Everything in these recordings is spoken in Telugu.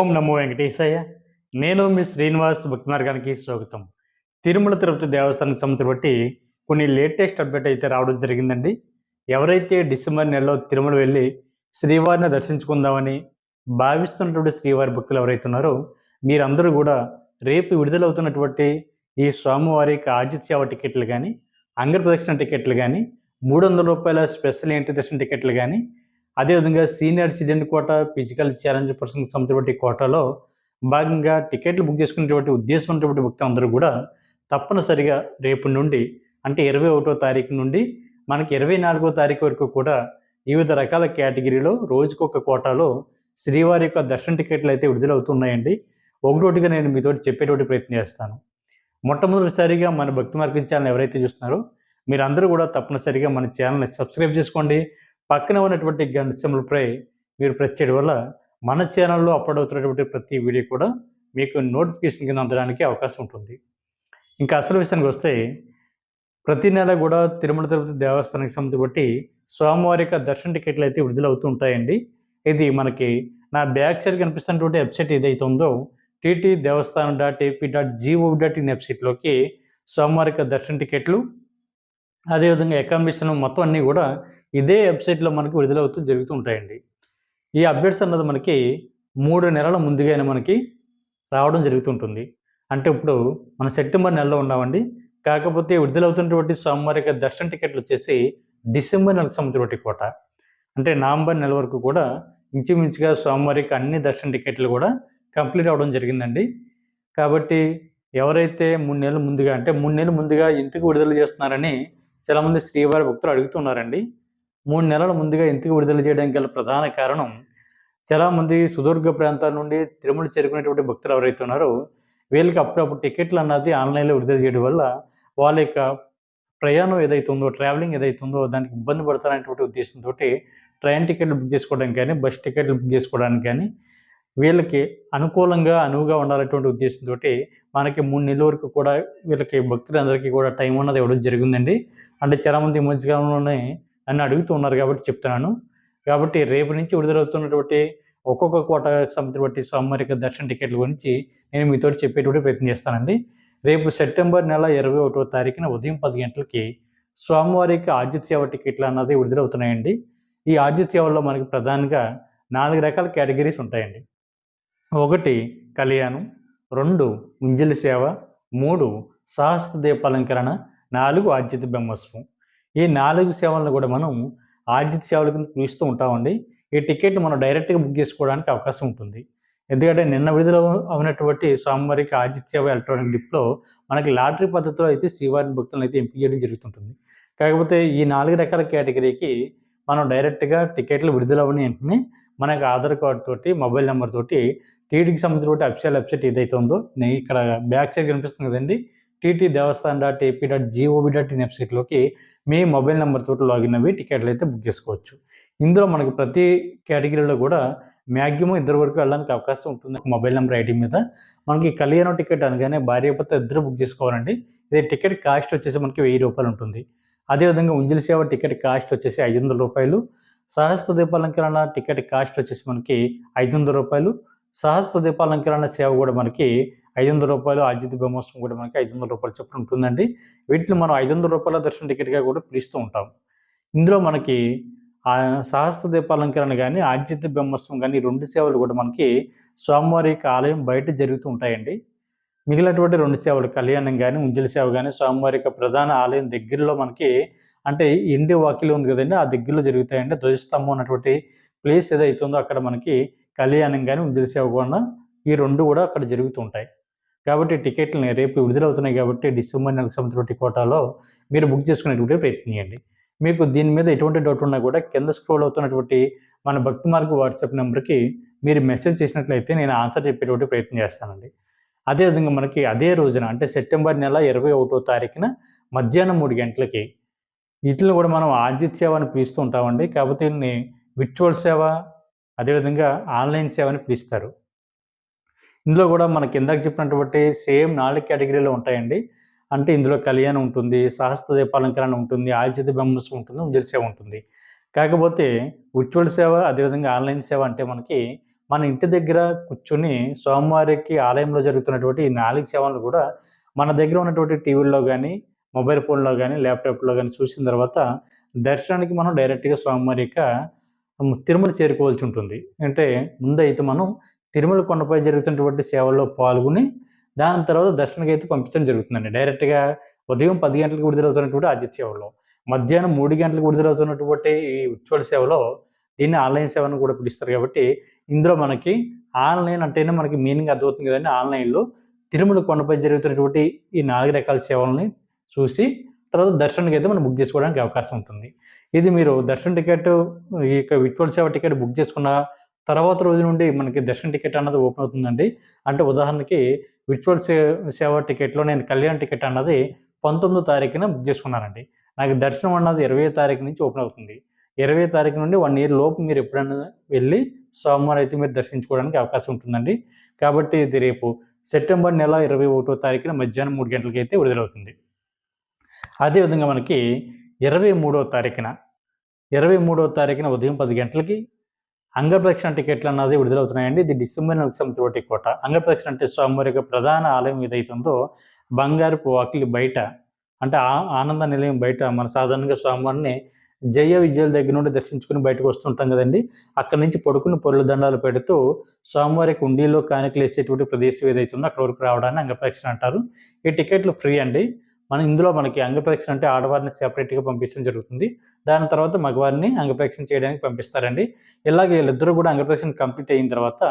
ఓం నమో వెంకటేశయ్య. నేను మీ శ్రీనివాస్ భక్తి మార్గానికి స్వాగతం. తిరుమల తిరుపతి దేవస్థానానికి సంబంధించి బట్టి కొన్ని లేటెస్ట్ అప్డేట్ అయితే రావడం జరిగిందండి. ఎవరైతే డిసెంబర్ నెలలో తిరుమల వెళ్ళి శ్రీవారిని దర్శించుకుందామని భావిస్తున్నటువంటి శ్రీవారి భక్తులు ఎవరైతే ఉన్నారో మీరందరూ కూడా రేపు విడుదలవుతున్నటువంటి ఈ స్వామివారికి ఆర్జిత సేవ టికెట్లు కానీ, అంగప్రదక్షిణ టికెట్లు కానీ, రూ. 300 స్పెషల్ ఎంట్రీ దర్శన టికెట్లు కానీ, అదేవిధంగా senior citizen quota, physical challenge పర్సన్కి సంబంధించిన కోటాలో భాగంగా టికెట్లు బుక్ చేసుకునేటువంటి ఉద్దేశం ఉన్నటువంటి భక్తులందరూ కూడా తప్పనిసరిగా రేపు నుండి అంటే 21వ తారీఖు నుండి మనకి 24వ తారీఖు వరకు కూడా వివిధ రకాల కేటగిరీలో రోజుకొక కోటాలో శ్రీవారి యొక్క దర్శన టికెట్లు అయితే విడుదలవుతున్నాయండి. ఒకటోటిగా నేను మీతోటి చెప్పేటువంటి ప్రయత్నం చేస్తాను. మొట్టమొదటిసారిగా మన భక్తి మార్గం ఛానల్ ఎవరైతే చూస్తున్నారో మీరందరూ కూడా తప్పనిసరిగా మన ఛానల్ని సబ్స్క్రైబ్ చేసుకోండి. పక్కన ఉన్నటువంటి గంట సింబల్పై మీరు ప్రెస్ చేయడం వల్ల మన ఛానల్లో అప్లోడ్ అవుతున్నటువంటి ప్రతి వీడియో కూడా మీకు నోటిఫికేషన్ కింద అందడానికి అవకాశం ఉంటుంది. ఇంకా అసలు విషయానికి వస్తే ప్రతి నెల కూడా తిరుమల తిరుపతి దేవస్థానానికి సంబంధించి బట్టి స్వామివారి యొక్క దర్శన టికెట్లు అయితే విడుదలవుతూ ఉంటాయండి. ఇది మనకి నా బ్యాక్ సైడ్ కనిపిస్తున్నటువంటి వెబ్సైట్ ఏదైతే ఉందో ttdevaస్థానం.ap.gov.in వెబ్సైట్లోకి స్వామివారి యొక్క దర్శన టికెట్లు అదేవిధంగా అకామిడేషన్ మొత్తం అన్నీ కూడా ఇదే వెబ్సైట్లో మనకి విడుదలవుతూ జరుగుతూ ఉంటాయండి. ఈ అప్డేట్స్ అన్నది మనకి 3 నెలల ముందుగానే మనకి రావడం జరుగుతుంటుంది. అంటే ఇప్పుడు మన సెప్టెంబర్ నెలలో ఉన్నామండి. కాకపోతే విడుదలవుతున్నటువంటి స్వామివారి యొక్క దర్శన టికెట్లు వచ్చేసి డిసెంబర్ నెలకు సంబంధించినటువంటి కోట. అంటే నవంబర్ నెల వరకు కూడా ఇంచుమించుగా స్వామివారికి అన్ని దర్శన టికెట్లు కూడా కంప్లీట్ అవ్వడం జరిగిందండి. కాబట్టి ఎవరైతే 3 నెలల ముందుగా అంటే 3 నెలల ముందుగా ఎందుకు విడుదల చేస్తున్నారని చాలామంది శ్రీవారి భక్తులు అడుగుతున్నారండి. 3 నెలల ముందుగా ఎందుకు విడుదల చేయడానికి గల ప్రధాన కారణం చాలామంది సుదూర్ఘ ప్రాంతాల నుండి తిరుమల చేరుకునేటువంటి భక్తులు ఎవరైతే ఉన్నారో వీళ్ళకి అప్పుడప్పుడు టికెట్లు అన్నది ఆన్లైన్లో విడుదల చేయడం వల్ల వాళ్ళ యొక్క ప్రయాణం ఏదైతే ఉందో ట్రావెలింగ్ ఏదైతే ఉందో దానికి ఇబ్బంది పడతారనేటువంటి ఉద్దేశంతో ట్రైన్ టికెట్లు బుక్ చేసుకోవడానికి కానీ బస్ టికెట్లు బుక్ చేసుకోవడానికి కానీ వీళ్ళకి అనువుగా ఉండాలనేటువంటి ఉద్దేశంతో మనకి 3 నెలల వరకు కూడా వీళ్ళకి భక్తులందరికీ కూడా టైం ఉన్నది ఇవ్వడం జరిగిందండి. అంటే చాలామంది ఈ మధ్యకాలంలోనే నన్ను అడుగుతూ ఉన్నారు కాబట్టి చెప్తున్నాను. కాబట్టి రేపు నుంచి విడుదలవుతున్నటువంటి ఒక్కొక్క కోటకు సంబంధించి బట్టి స్వామివారి యొక్క దర్శన టికెట్ల గురించి నేను మీతో చెప్పేటువంటి ప్రయత్నం చేస్తానండి. రేపు సెప్టెంబర్ నెల 21వ తారీఖున ఉదయం 10 గంటలకి స్వామివారికి ఆర్జిత సేవ టికెట్లు అన్నది విడుదలవుతున్నాయండి. ఈ ఆర్జిత సేవల్లో మనకి ప్రధానంగా 4 రకాల కేటగిరీస్ ఉంటాయండి. 1 కళ్యాణం, 2 ఉంజలి సేవ, 3 సహస్ర దీపాలంకరణ, 4 ఆర్జిత బ్రహ్మోత్సవం. ఈ 4 సేవలను కూడా మనం ఆర్జిత సేవల కింద పిలుస్తూ ఉంటామండి. ఈ టికెట్ మనం డైరెక్ట్గా బుక్ చేసుకోవడానికి అవకాశం ఉంటుంది. ఎందుకంటే నిన్న విడుదల అవునటువంటి స్వామివారికి ఆర్జిత సేవ ఎలక్ట్రానిక్ డిప్లో మనకి లాటరీ పద్ధతిలో అయితే శ్రీవారి భక్తులను అయితే ఎంపిక చేయడం జరుగుతుంటుంది. కాకపోతే ఈ 4 రకాల కేటగిరీకి మనం డైరెక్ట్గా టికెట్లు విడుదలవని వెంటనే మనకి ఆధార్ కార్డు తోటి మొబైల్ నెంబర్ తోటి టీటీకి సంబంధించిన అఫీషియల్ వెబ్సైట్ ఏదైతే ఉందో నేను ఇక్కడ బ్యాక్ సైడ్ కనిపిస్తుంది కదండి ttdevaస్థానం.ap.gov.in వెబ్సైట్లోకి మీ మొబైల్ నెంబర్ తోటి లాగిన్ అవి టికెట్లు అయితే బుక్ చేసుకోవచ్చు. ఇందులో మనకి ప్రతి కేటగిరీలో కూడా మ్యాక్సిమం 2 వరకు వెళ్ళడానికి అవకాశం ఉంటుంది. మొబైల్ నెంబర్ ఐడి మీద మనకి కళ్యాణం టికెట్ అనగానే భార్యాభర్త 2 బుక్ చేసుకోవాలండి. ఇది టికెట్ కాస్ట్ వచ్చేసి మనకి ₹1000 ఉంటుంది. అదేవిధంగా ఉంజలి సేవ టికెట్ కాస్ట్ వచ్చేసి ₹500, సహస్ర దీపాలంకరణ టికెట్ కాస్ట్ వచ్చేసి మనకి ₹500, సహస్ర దీపాలంకరణ సేవ కూడా మనకి ₹500, ఆర్జిత బ్రహ్మోత్సవం కూడా మనకి ₹500 చొప్పున ఉంటుందండి. వీటిని మనం ₹500 దర్శన టికెట్గా కూడా పిలుస్తూ ఉంటాం. ఇందులో మనకి సహస్ర దీపాలంకరణ కానీ ఆర్జిత బ్రహ్మోత్సవం కానీ 2 సేవలు కూడా మనకి స్వామివారి యొక్క ఆలయం బయట జరుగుతూ ఉంటాయండి. మిగిలినటువంటి 2 సేవలు కళ్యాణం కానీ ఉంజలి సేవ కానీ స్వామివారి యొక్క ప్రధాన ఆలయం దగ్గరలో మనకి అంటే ఇండి వాకిలి ఉంది కదండి ఆ దగ్గరలో జరుగుతాయండి. ధ్వజస్తంభం ఉన్నటువంటి ప్లేస్ ఏదైతే ఉందో అక్కడ మనకి కళ్యాణం కానీ ఉంజలి సేవ కూడా ఈ 2 కూడా అక్కడ జరుగుతూ ఉంటాయి. కాబట్టి టికెట్లని రేపు విడుదలవుతున్నాయి కాబట్టి డిసెంబర్ నెలకు సంబంధించిన కోటాలో మీరు బుక్ చేసుకునేటువంటి ప్రయత్నం చేయండి. మీకు దీని మీద ఎటువంటి డౌట్ ఉన్నా కూడా కింద స్క్రోల్ అవుతున్నటువంటి మన భక్తి మార్గ వాట్సాప్ నెంబర్కి మీరు మెసేజ్ చేసినట్లయితే నేను ఆన్సర్ చెప్పేటువంటి ప్రయత్నం చేస్తానండి. అదేవిధంగా మనకి అదే రోజున అంటే సెప్టెంబర్ నెల 21వ తారీఖున మధ్యాహ్నం 3 గంటలకి వీటిని కూడా మనం ఆర్జిత సేవ అని పిలుస్తూ ఉంటామండి. కాకపోతే దీన్ని విర్చువల్ సేవ అదేవిధంగా ఆన్లైన్ సేవ అని పిలుస్తారు. ఇందులో కూడా మనకి ఇందాక చెప్పినటువంటి సేమ్ 4 కేటగిరీలో ఉంటాయండి. అంటే ఇందులో కళ్యాణం ఉంటుంది, సహస్ర దీపాలంకరణ ఉంటుంది, ఆర్జిత బ్రహ్మోత్సవం ఉంటుంది, ఉంజలి సేవ ఉంటుంది. కాకపోతే విర్చువల్ సేవ అదేవిధంగా ఆన్లైన్ సేవ అంటే మనకి మన ఇంటి దగ్గర కూర్చొని స్వామివారికి ఆలయంలో జరుగుతున్నటువంటి ఈ 4 సేవలను కూడా మన దగ్గర ఉన్నటువంటి టీవీల్లో గానీ, మొబైల్ ఫోన్‌లో గానీ, ల్యాప్‌టాప్‌లో గానీ చూసిన తర్వాత దర్శనానికి మనం డైరెక్ట్‌గా స్వామివారి యొక్క తిరుమల చేరుకోవాల్సి ఉంటుంది. అంటే ముందైతే మనం తిరుమల కొండపై జరుగుతున్నటువంటి సేవల్లో పాల్గొని, దాని తర్వాత దర్శనానికైతే పంపించడం జరుగుతుందండి. డైరెక్ట్‌గా ఉదయం 10 గంటలకు విడుదలవుతున్నటువంటి ఆదిత్య సేవలో, మధ్యాహ్నం 3 గంటలకు విడుదలవుతున్నటువంటి ఈ ఉజ్వల సేవలో దీన్ని ఆన్‌లైన్ సేవ అని కూడా పిలుస్తారు కాబట్టి, ఇందులో మనకి ఆన్‌లైన్ అంటేనే మనకి మీనింగ్ అర్థమవుతుంది కదండీ! ఆన్‌లైన్‌లో తిరుమల కొండపై జరుగుతున్నటువంటి ఈ 4 రకాల సేవలని చూసి, తర్వాత దర్శనానికైతే మనం బుక్ చేసుకోవడానికి అవకాశం ఉంటుంది. ఇది మీరు దర్శనం టికెట్టు ఈ యొక్క విట్వల్ సేవ టికెట్ బుక్ చేసుకున్న తర్వాత రోజు నుండి మనకి దర్శనం టికెట్ అన్నది ఓపెన్ అవుతుందండి. అంటే ఉదాహరణకి విట్వల్ సేవ టికెట్‌లో నేను కళ్యాణ్ టికెట్ అన్నది 19థ్ తారీఖున బుక్ చేసుకున్నానండి. నాకు దర్శనం అన్నది 20వ తారీఖు నుంచి ఓపెన్ అవుతుంది. 20వ తారీఖు నుండి 1 ఇయర్ లోపు మీరు ఎప్పుడైనా వెళ్లి స్వామివారిని అయితే మీరు దర్శించుకోవడానికి అవకాశం ఉంటుందండి. కాబట్టి ఇది రేపు సెప్టెంబర్ నెల 21వ తారీఖున మధ్యాహ్నం 3 గంటలకైతే విడుదలవుతుంది. అదేవిధంగా మనకి 23వ తారీఖున 23వ తారీఖున ఉదయం 10 గంటలకి అంగప్రదక్షిణ టికెట్లన్నది విడుదలవుతున్నాయండి. ఇది డిసెంబర్ నెలకు సంబంధించిన కోట. అంగప్రదక్షిణ అంటే స్వామివారి యొక్క ప్రధాన ఆలయం ఏదైతే ఉందో బంగారపు వాకిలి బయట అంటే ఆనంద నిలయం బయట మన సాధారణంగా స్వామివారిని జయ విజయాల దగ్గర నుండి దర్శించుకొని బయటకు వస్తుంటాం కదండీ! అక్కడి నుంచి పడుకుని పొర్లు దండాలు పెడుతూ స్వామివారికి హుండీలో కానుకలేసేటువంటి ప్రదేశం ఏదైతే ఉందో అక్కడి వరకు రావడాన్ని అంగప్రదక్షిణ అంటారు. ఈ టికెట్లు ఫ్రీ అండి. ఇందులో మనకి అంగప్రదక్షిణ అంటే ఆడవారిని సెపరేట్‌గా పంపించడం జరుగుతుంది. దాని తర్వాత మగవారిని అంగప్రదక్షిణ చేయడానికి పంపిస్తారండి. ఇలాగ ఈళ్ళిద్దరూ కూడా అంగప్రదక్షిణ కంప్లీట్ అయిన తర్వాత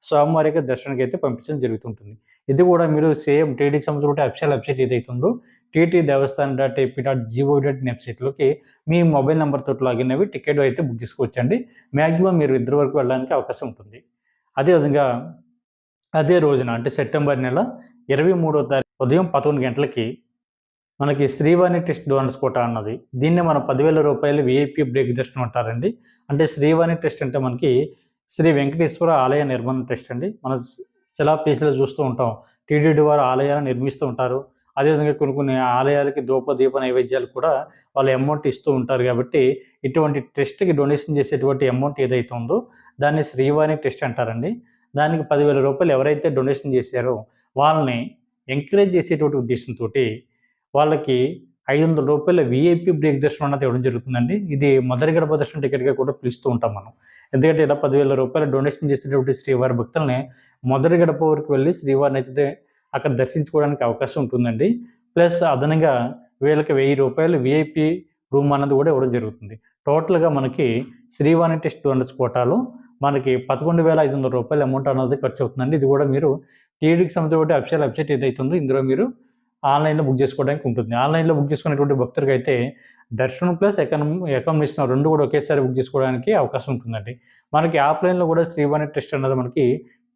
స్వామివారికి దర్శనానికైతే పంపించడం జరుగుతుంటుంది. ఇది కూడా మీరు సేమ్ టీటీడీకి సంబంధించిన అఫీషియల్ వెబ్‌సైట్ ఏదైతే ఉందో TT Devasthan dot AP dot GOV dot in వెబ్‌సైట్‌లోకి మీ మొబైల్ నంబర్ తోటి లాగిన్ అవ్వి టికెట్ అయితే బుక్ చేసుకోవచ్చండి. మాక్సిమం మీరు ఇద్దరి వరకు వెళ్ళడానికి అవకాశం ఉంటుంది. అదే విధంగా అదే రోజున అంటే సెప్టెంబర్ నెల 23వ తారీఖు ఉదయం 11 గంటలకి మనకి శ్రీవాణి ట్రస్ట్ డోనర్స్ కోటా అన్నది. దీన్నే మనం రూ. 10,000 వీఐపీ బ్రేక్ దర్శనం అంటారండి. అంటే శ్రీవాణి ట్రస్ట్ అంటే మనకి శ్రీ వెంకటేశ్వర ఆలయ నిర్మాణ ట్రస్ట్ అండి. మనం చాలా ప్లేస్‌లో చూస్తూ ఉంటాం. టీటీడీ వారు ఆలయాలను నిర్మిస్తూ ఉంటారు. అదేవిధంగా కొన్ని కొన్ని ఆలయాలకి దీప నైవేద్యాలు కూడా వాళ్ళు అమౌంట్ ఇస్తూ ఉంటారు కాబట్టి, ఇటువంటి ట్రస్ట్‌కి డొనేషన్ చేసేటువంటి అమౌంట్ ఏదైతే ఉందో దాన్ని శ్రీవాణి ట్రస్ట్ అంటారండి. దానికి రూ. 10,000 ఎవరైతే డొనేషన్ చేశారో వాళ్ళని ఎంకరేజ్ చేసేటువంటి ఉద్దేశంతోటి వాళ్ళకి రూ. 500 వీఐపీ బ్రేక్ దర్శనం అన్నది ఇవ్వడం జరుగుతుందండి. ఇది మొదటి గడప దర్శనం టికెట్‌గా కూడా పిలుస్తూ ఉంటాం మనం. ఎందుకంటే ఇలా రూ. 10,000 డొనేషన్ చేసినటువంటి శ్రీవారి భక్తుల్ని మొదటి గడప వరకు వెళ్లి శ్రీవారిని అయితే అక్కడ దర్శించుకోవడానికి అవకాశం ఉంటుందండి. ప్లస్ అదనంగా వీళ్ళకి రూ. 1000 వీఐపీ రూమ్ అన్నది కూడా ఇవ్వడం జరుగుతుంది. టోటల్‌గా మనకి శ్రీవాణి టెస్ట్ డోనర్స్ కోటాలో మనకి రూ. 11,500 అమౌంట్ అన్నది ఖర్చు అవుతుందండి. ఇది కూడా మీరు టీటీడీకి సంబంధించిన అఫీషియల్ వెబ్‌సైట్ ఏదైతే ఉందో ఇందులో మీరు ఆన్‌లైన్‌లో బుక్ చేసుకోవడానికి ఉంటుంది. ఆన్‌లైన్‌లో బుక్ చేసుకునేటువంటి భక్తులకైతే దర్శనం ప్లస్ అకామిడేషన్ 2 కూడా ఒకేసారి బుక్ చేసుకోవడానికి అవకాశం ఉంటుందండి. మనకి ఆఫ్‌లైన్‌లో కూడా శ్రీవాణి ట్రస్ట్ అన్నది మనకి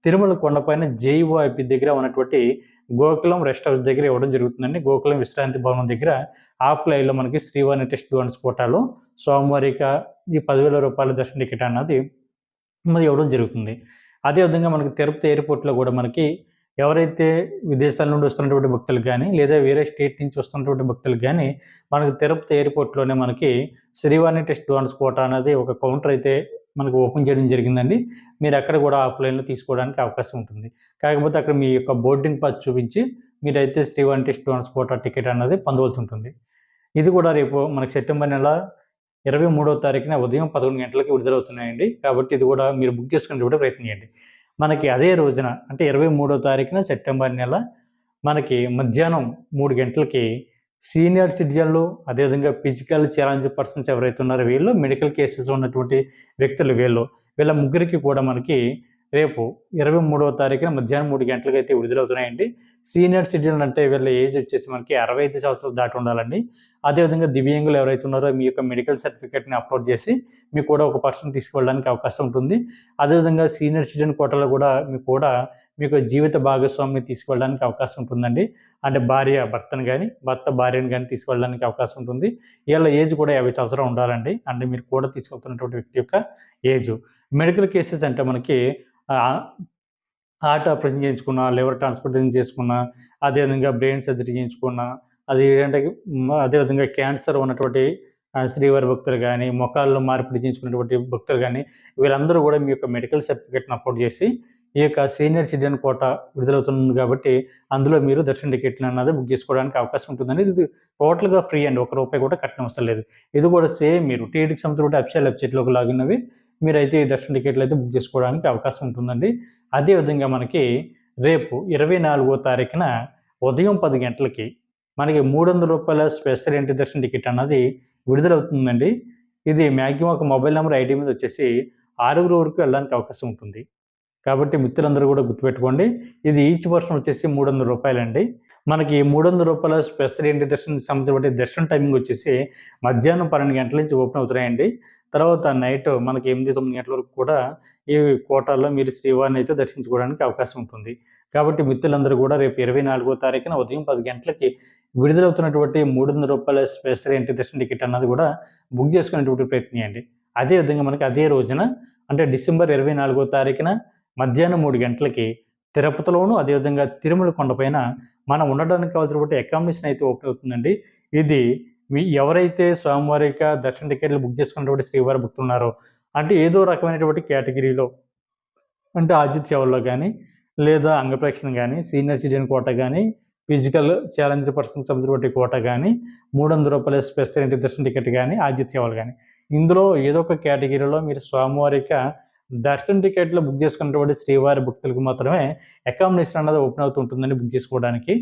తిరుమల కొండపైన జేఈఓఐపీ దగ్గర ఉన్నటువంటి గోకులం రెస్ట్ హౌస్ దగ్గర ఇవ్వడం జరుగుతుందండి. గోకులం విశ్రాంతి భవనం దగ్గర ఆఫ్‌లైన్‌లో మనకి శ్రీవాణి ట్రస్ట్ డోనర్స్ కోటాలో స్వామివారిక ఈ రూ. 10,000 దర్శన టికెట్ అన్నది మరి ఇవ్వడం జరుగుతుంది. అదే విధంగా మనకి తిరుపతి ఎయిర్‌పోర్ట్‌లో కూడా మనకి ఎవరైతే విదేశాల నుండి వస్తున్నటువంటి భక్తులకు గానీ, లేదా వేరే స్టేట్ నుంచి వస్తున్నటువంటి భక్తులకు గానీ, మనకి తిరుపతి ఎయిర్‌పోర్ట్‌లోనే మనకి శ్రీవాణి టెస్ట్ డోనర్స్ కోటా అనేది ఒక కౌంటర్ అయితే మనకు ఓపెన్ చేయడం జరిగిందండి. మీరక్కడ కూడా ఆఫ్‌లైన్‌లో తీసుకోవడానికి అవకాశం ఉంటుంది. కాకపోతే అక్కడ మీ యొక్క బోర్డింగ్ పాస్ చూపించి, మీరైతే Srivani trust donors quota ticket అన్నది పొందవలసి ఉంటుంది. ఇది కూడా రేపు మనకి సెప్టెంబర్ నెల 23వ తారీఖున ఉదయం 11 గంటలకి విడుదలవుతున్నాయండి. కాబట్టి ఇది కూడా మీరు బుక్ చేసుకునేటప్పుడు ప్రయత్నం చేయండి. మనకి అదే రోజున అంటే 23వ తారీఖున సెప్టెంబర్ నెల మనకి మధ్యాహ్నం 3 గంటలకి సీనియర్ సిటిజన్లు, అదేవిధంగా ఫిజికల్ ఛాలెంజ్ పర్సన్స్ ఎవరైతే ఉన్నారో వీళ్ళు, మెడికల్ కేసెస్ ఉన్నటువంటి వ్యక్తులు వీళ్ళ ముగ్గురికి కూడా మనకి రేపు 23వ తారీఖున మధ్యాహ్నం 3 గంటలకైతే విడుదలవుతున్నాయండి. సీనియర్ సిటిజన్ అంటే వీళ్ళ ఏజ్ వచ్చేసి మనకి 65 సంవత్సరాలు దాటి ఉండాలండి. అదేవిధంగా దివ్యాంగులు ఎవరైతే ఉన్నారో మీ యొక్క మెడికల్ సర్టిఫికేట్‌ని అప్లోడ్ చేసి మీకు కూడా ఒక పర్సన్ తీసుకువెళ్ళడానికి అవకాశం ఉంటుంది. అదేవిధంగా సీనియర్ సిటిజన్ కోటాలో కూడా మీకు జీవిత భాగస్వామిని తీసుకువెళ్ళడానికి అవకాశం ఉంటుందండి. అంటే భార్య భర్తను గానీ, భర్త భార్యను గానీ తీసుకువెళ్ళడానికి అవకాశం ఉంటుంది. వీళ్ళ ఏజ్ కూడా 50 సంవత్సరాలు ఉండాలండి. అంటే మీరు కూడా తీసుకెళ్తున్నటువంటి వ్యక్తి యొక్క ఏజు. మెడికల్ కేసెస్ అంటే మనకి హార్ట్ ఆపరేషన్ చేయించుకున్నా, లివర్ ట్రాన్స్‌ప్లాంటేషన్ చేసుకున్నా, అదేవిధంగా బ్రెయిన్ సర్జరీ చేయించుకున్నా, అది ఏంటంటే అదేవిధంగా క్యాన్సర్ ఉన్నటువంటి శ్రీవారి భక్తులు గానీ, మొఖాల్లో మార్పిడి చేయించుకున్నటువంటి భక్తులు గానీ, వీళ్ళందరూ గూడా మీ యొక్క మెడికల్ సర్టిఫికేట్‌ని అప్‌లోడ్ చేసి, ఈ యొక్క సీనియర్ సిటిజన్ కోటా విడుదలవుతుంది కాబట్టి, అందులో మీరు దర్శన టికెట్‌లన్నది బుక్ చేసుకోవడానికి అవకాశం ఉంటుందండి. ఇది టోటల్‌గా ఫ్రీ అండి. ఒక్క రూపాయి కూడా కట్టనవసరం లేదు. ఇది కూడా సేమ్ మీరు టీటీడీకి సంబంధించిన అఫీషియల్ వెబ్‌సైట్‌లోకి లాగిన్ అవ్వి, మీరైతే ఈ దర్శన టికెట్‌లయితే బుక్ చేసుకోవడానికి అవకాశం ఉంటుందండి. అదే విధంగా మనకి రేపు 24వ తారీఖున ఉదయం 10 గంటలకి మనకి రూ. 300 స్పెషల్ ఎంట్రీ దర్శన టికెట్ అన్నది విడుదలవుతుందండి. ఇది మాక్సిమం ఒక మొబైల్ నంబర్ ఐడీ మీద వచ్చేసి 6 వరకు వెళ్ళడానికి అవకాశం ఉంటుంది. కాబట్టి మిత్రులందరూ కూడా గుర్తుపెట్టుకోండి. ఇది ఈచ్ పర్సన్ వచ్చేసి రూ. 300 అండి. మనకి రూ. 300 స్పెషల్ ఎంట్రీ దర్శనం సంబంధించిన దర్శనం టైమింగ్ వచ్చేసి మధ్యాహ్నం 12 గంటల నుంచి ఓపెన్ అవుతున్నాయండి. తర్వాత నైట్ మనకి 8, 9 గంటల వరకు కూడా ఈ కోటాలో మీరు శ్రీవారిని అయితే దర్శించుకోవడానికి అవకాశం ఉంటుంది. కాబట్టి మిత్రులందరూ కూడా రేపు 24వ తారీఖున ఉదయం 10 గంటలకి విడుదలవుతున్నటువంటి రూ. 300 స్పెషల్ ఎంట్రీ దర్శన టికెట్ అన్నది కూడా బుక్ చేసుకునేటువంటి ప్రయత్నం చేయండి. అదే విధంగా మనకి అదే రోజున అంటే డిసెంబర్ 24వ తారీఖున మధ్యాహ్నం 3 గంటలకి తిరుపతిలోను, అదేవిధంగా తిరుమల కొండపైన మనం ఉండడానికి కావాల్సినటువంటి అకామిడేషన్ అయితే ఓపెన్ అవుతుందండి. ఇది ఎవరైతే స్వామివారి యొక్క దర్శన టికెట్లు బుక్ చేసుకున్నటువంటి శ్రీవారి భక్తులున్నారో, అంటే ఏదో రకమైనటువంటి కేటగిరీలో అంటే ఆతిథ్య సేవల్లో గానీ, లేదా అంగప్రదక్షిణ గానీ, సీనియర్ సిటిజన్ కోటా గానీ, ఫిజికల్ ఛాలెంజ్డ్ పర్సన్‌కి సంబంధించినటువంటి కోటా గానీ, రూ. 300 స్పెషల్ ఎంట్రీ దర్శన టికెట్ గానీ, ఆతిథ్య సేవలు గానీ, ఇందులో ఏదో ఒక కేటగిరీలో మీరు స్వామివారి యొక్క దర్శన టికెట్లు బుక్ చేసుకున్నటువంటి శ్రీవారి భక్తులకు మాత్రమే అకామిడేషన్ అన్నది ఓపెన్ అవుతూ ఉంటుందండి బుక్ చేసుకోవడానికి.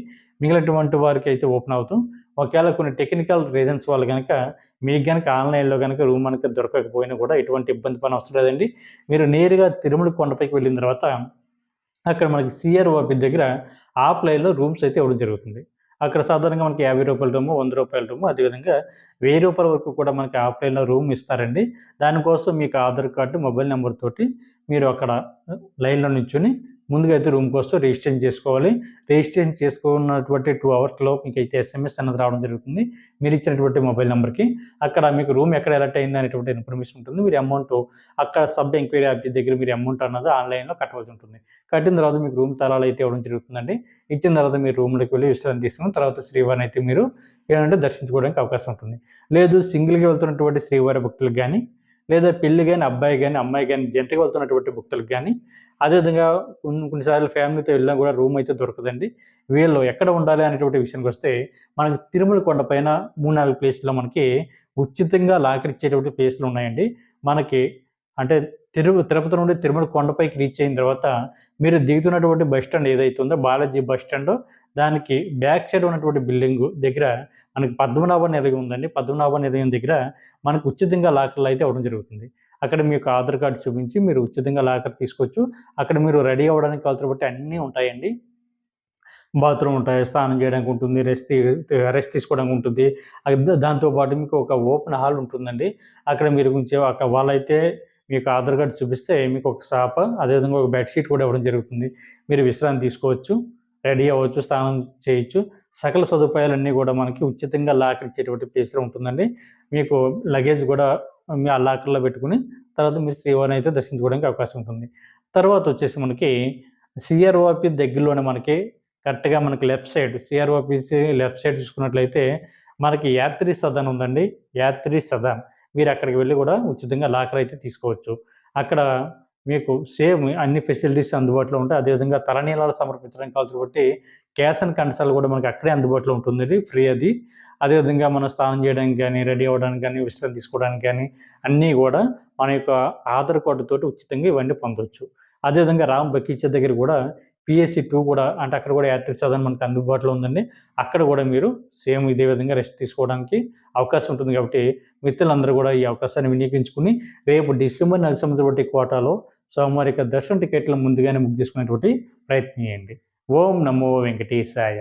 మిగిలినటువంటి వారికి అయితే ఓపెన్ అవుతూ, ఒకవేళ కొన్ని టెక్నికల్ రీజన్స్ వల్ల గనక మీకు గనక ఆన్‌లైన్‌లో గనక రూమ్ గనక దొరకకపోయినా కూడా ఎటువంటి ఇబ్బంది పడనవసరం లేదండి. మీరు నేరుగా తిరుమల కొండపైకి వెళ్ళిన తర్వాత అక్కడ మనకి సీఆర్ఓపి దగ్గర ఆఫ్‌లైన్‌లో రూమ్స్ అయితే ఇవ్వడం జరుగుతుంది. అక్కడ సాధారణంగా మనకి రూ. 50 రూము, రూ. 100 రూము, అదేవిధంగా రూ. 1000 వరకు కూడా మనకి ఆఫ్‌లైన్‌లో రూమ్ ఇస్తారండి. దానికోసం మీకు ఆధార్ కార్డు, మొబైల్ నంబర్ తోటి మీరు అక్కడ లైన్‌లో నించొని ముందుగా అయితే రూమ్ కోసం రిజిస్ట్రేషన్ చేసుకోవాలి. రిజిస్ట్రేషన్ చేసుకున్నటువంటి 2 అవర్స్‌లో మీకైతే ఎస్ఎంఎస్ అన్నది రావడం జరుగుతుంది. మీరు ఇచ్చినటువంటి మొబైల్ నంబర్‌కి. అక్కడ మీకు రూమ్ ఎక్కడ అలాట్ అయింది అనేటువంటి ఇన్ఫర్మేషన్ ఉంటుంది. మీరు అమౌంట్ అక్కడ సబ్ ఎంక్వైరీ ఆఫీస్ దగ్గర మీరు అమౌంట్ అన్నది ఆన్‌లైన్‌లో కట్టవలసి ఉంటుంది. కట్టిన తర్వాత మీకు రూమ్ తాళాలు అయితే ఇవ్వడం జరుగుతుందండి. ఇచ్చిన తర్వాత మీరు రూమ్‌లోకి వెళ్ళి విశ్రాంతి తీసుకుని తర్వాత శ్రీవారిని అయితే మీరు ఏంటంటే దర్శించుకోవడానికి అవకాశం ఉంటుంది. లేదు సింగిల్‌గా వెళ్తున్నటువంటి శ్రీవారి భక్తులకు గానీ, లేదా పెళ్లి గాని, అబ్బాయి గాని, అమ్మాయి గాని జంటగా వెళ్తున్నటువంటి భక్తులకు గానీ, అదేవిధంగా కొన్నిసార్లు ఫ్యామిలీతో వెళ్ళినా కూడా రూమ్ అయితే దొరకదండి. వీళ్ళు ఎక్కడ ఉండాలి అనేటువంటి విషయానికొస్తే, మనకి తిరుమల కొండపైన 3, 4 ప్లేస్‌లో మనకి ఉచితంగా లాకరిచ్చేటువంటి ప్లేస్‌లు ఉన్నాయండి. మనకి అంటే తిరుపతి నుండి తిరుమల కొండపైకి రీచ్ అయిన తర్వాత మీరు దిగుతున్నటువంటి బస్ స్టాండ్ ఏదైతే ఉందో బాలాజీ బస్ స్టాండో దానికి బ్యాక్ సైడ్ ఉన్నటువంటి బిల్డింగు దగ్గర మనకి పద్మనాభ నిలయం ఉందండి. పద్మనాభ నిలయం దగ్గర మనకు ఉచితంగా లాకర్లు అయితే ఇవ్వడం జరుగుతుంది. అక్కడ మీకు ఆధార్ కార్డ్ చూపించి మీరు ఉచితంగా లాకర్ తీసుకోవచ్చు. అక్కడ మీరు రెడీ అవ్వడానికి కావాల్సినటువంటి అన్నీ ఉంటాయండి. బాత్రూమ్ ఉంటాయి, స్నానం చేయడానికి ఉంటుంది, రెస్ట్ తీసుకోవడానికి ఉంటుంది. దాంతో పాటు మీకు ఒక ఓపెన్ హాల్ ఉంటుందండి. అక్కడ మీరు కొంచెం అక్కడ వాళ్ళైతే మీకు ఆధార్ కార్డ్ చూపిస్తే మీకు ఒక సాప, అదేవిధంగా ఒక బెడ్‌షీట్ కూడా ఇవ్వడం జరుగుతుంది. మీరు విశ్రాంతి తీసుకోవచ్చు, రెడీ అవ్వచ్చు, స్నానం చేయొచ్చు. సకల సదుపాయాలన్నీ కూడా మనకి ఉచితంగా లాకర్ ఇచ్చేటువంటి ప్లేస్‌లో ఉంటుందండి. మీకు లగేజ్ కూడా మీ ఆ లాకర్‌లో పెట్టుకొని తర్వాత మీరు శ్రీవారిని అయితే దర్శించుకోవడానికి అవకాశం ఉంటుంది. తర్వాత వచ్చేసి మనకి సీఆర్ఓపి దగ్గరలోనే మనకి కరెక్ట్‌గా మనకి లెఫ్ట్ సైడ్ సీఆర్ఓపీసీ లెఫ్ట్ సైడ్ చూసుకున్నట్లయితే మనకి యాత్రి సదన్ ఉందండి. యాత్రి సదన్. మీరు అక్కడికి వెళ్లి కూడా ఉచితంగా లాకర్ అయితే తీసుకోవచ్చు. అక్కడ మీకు సేమ్ అన్ని ఫెసిలిటీస్ అందుబాటులో ఉంటాయి. అదేవిధంగా తలనీలాలు సమర్పించడానికి కావాల్సినటువంటి క్యాష్ అండ్ కన్సల్ కూడా మనకి అక్కడే అందుబాటులో ఉంటుందండి. ఫ్రీ అది. అదేవిధంగా మనం స్నానం చేయడానికి గానీ, రెడీ అవ్వడానికి గానీ, విశ్రాంతి తీసుకోవడానికి గానీ అన్నీ గూడా మన యొక్క ఆధార్ కార్డ్ తోటి ఉచితంగా ఇవన్నీ పొందొచ్చు. అదేవిధంగా రామ్ బకీచా దగ్గర కూడా పీఎస్సీ 2 కూడా అంటే అక్కడ కూడా యాత్రి సదన్ మనకు అందుబాటులో ఉందండి. అక్కడ కూడా మీరు సేమ్ ఇదే విధంగా రెస్ట్ తీసుకోవడానికి అవకాశం ఉంటుంది కాబట్టి మిత్రులందరూ కూడా ఈ అవకాశాన్ని వినియోగించుకొని రేపు డిసెంబర్ నెలకు సంబంధించినటువంటి కోటాలో స్వామివారి యొక్క దర్శన టికెట్లను ముందుగానే బుక్ చేసుకునేటువంటి ప్రయత్నం చేయండి. ఓం నమో వెంకటేశాయ.